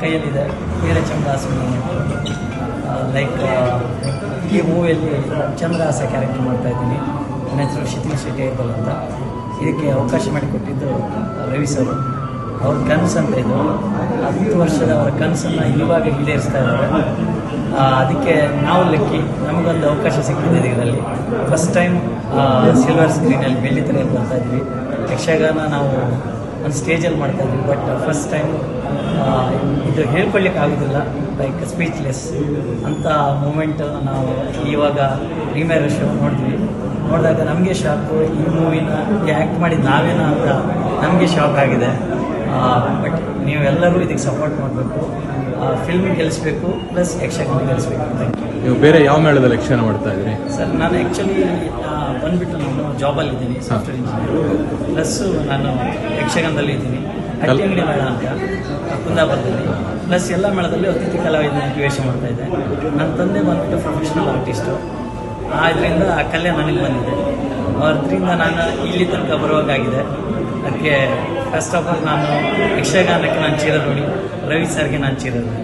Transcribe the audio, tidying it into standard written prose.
ಕೈಯಲ್ಲಿದೆ ವೀರಚಂದ್ರಾಸಮಣಿ. ಲೈಕ್ ಈ ಮೂವಿಯಲ್ಲಿ ಚಂದ್ರಹಾಸ ಕ್ಯಾರೆಕ್ಟರ್ ಮಾಡ್ತಾಯಿದ್ದೀನಿ. ನನ್ನ ಹೆಸರು ಶಿಥಿಲ್ ಶೆಟ್ಟಿ ಐತಲ್ ಅಂತ. ಇದಕ್ಕೆ ಅವಕಾಶ ಮಾಡಿಕೊಟ್ಟಿದ್ದು ರವಿ ಸರ್. ಅವ್ರ ಕನಸು ಅಂತ ಇದು 10 ವರ್ಷದ ಅವರ ಕನಸನ್ನು ಇವಾಗ ಈಡೇರಿಸ್ತಾ ಇದ್ದಾರೆ. ಅದಕ್ಕೆ ನಾವು ಲಕ್ಕಿ, ನಮಗೊಂದು ಅವಕಾಶ ಸಿಕ್ಕಿದೆ ಇದರಲ್ಲಿ. ಫಸ್ಟ್ ಟೈಮ್ ಸಿಲ್ವರ್ ಸ್ಕ್ರೀನಲ್ಲಿ ಬೆಳ್ಳಿ ತೆರೆಯಲ್ಲಿ ಬರ್ತಾಯಿದ್ವಿ. ಯಕ್ಷಗಾನ ನಾವು ಒಂದು ಸ್ಟೇಜಲ್ಲಿ ಮಾಡ್ತಾಯಿದ್ವಿ, ಬಟ್ ಫಸ್ಟ್ ಟೈಮ್ ಇದು ಹೇಳ್ಕೊಳ್ಳಿಕ್ಕೆ ಆಗೋದಿಲ್ಲ, ಲೈಕ್ ಸ್ಪೀಚ್ಲೆಸ್ ಅಂತ ಮೂಮೆಂಟ್ ನಾವು ಇವಾಗ ಪ್ರೀಮಿಯರ್ ಶೋ ನೋಡಿದಾಗ ನಮಗೆ ಶಾಕು. ಈ ಮೂವಿನ ಆ್ಯಕ್ಟ್ ಮಾಡಿದ್ದು ನಾವೇನೋ ಅಂತ ನಮಗೆ ಶಾಕ್ ಆಗಿದೆ. ಬಟ್ ನೀವೆಲ್ಲರೂ ಇದಕ್ಕೆ ಸಪೋರ್ಟ್ ಮಾಡಬೇಕು, ಫಿಲ್ಮ್ ಗೆಲ್ಲಿಸ್ಬೇಕು, ಪ್ಲಸ್ ಯಕ್ಷಗಾನ ಗೆಲ್ಲಿಸ್ಬೇಕು. Thank you. ನೀವು ಬೇರೆ ಯಾವ ಮೇಳದಲ್ಲಿ ಯಕ್ಷಗಾನ ಮಾಡ್ತಾ ಇದ್ರಿ ಸರ್? ನಾನು ಆ್ಯಕ್ಚುಲಿ ಬಂದುಬಿಟ್ಟು ನಾನು ಜಾಬಲ್ಲಿದ್ದೀನಿ, ಸಾಫ್ಟ್ವೇರ್ ಇಂಜಿನಿಯರ್. ಪ್ಲಸ್ಸು ನಾನು ಯಕ್ಷಗಾನದಲ್ಲಿ ಇದ್ದೀನಿ, ಹಟ್ಟಿಯಂಗಡಿ ಮೇಳ ಅಂತ ಕುಂದಾಪುರದಲ್ಲಿ. ಪ್ಲಸ್ ಎಲ್ಲ ಮೇಳದಲ್ಲಿ ಅತಿಥಿ ಕಲಾವಿದನ ವೇಷ ಮಾಡ್ತಾಯಿದ್ದೆ. ನನ್ನ ತಂದೆ ಬಂದುಬಿಟ್ಟು ಪ್ರೊಫೆಷನಲ್ ಆರ್ಟಿಸ್ಟು. ಇದರಿಂದ ಆ ಕಲೆ ನನಗೆ ಬಂದಿದೆ. ಅದರಿಂದ ನಾನು ಇಲ್ಲಿ ತನಕ ಬರುವಾಗಿದೆ. ಅದಕ್ಕೆ ಫಸ್ಟ್ ಆಫ್ ಆಲ್ ನಾನು ಯಕ್ಷಗಾನಕ್ಕೆ ನಾನು ಚಿರಋಣಿ, ರವಿ ಸರ್ಗೆ ನಾನು ಚಿರಋಣಿ.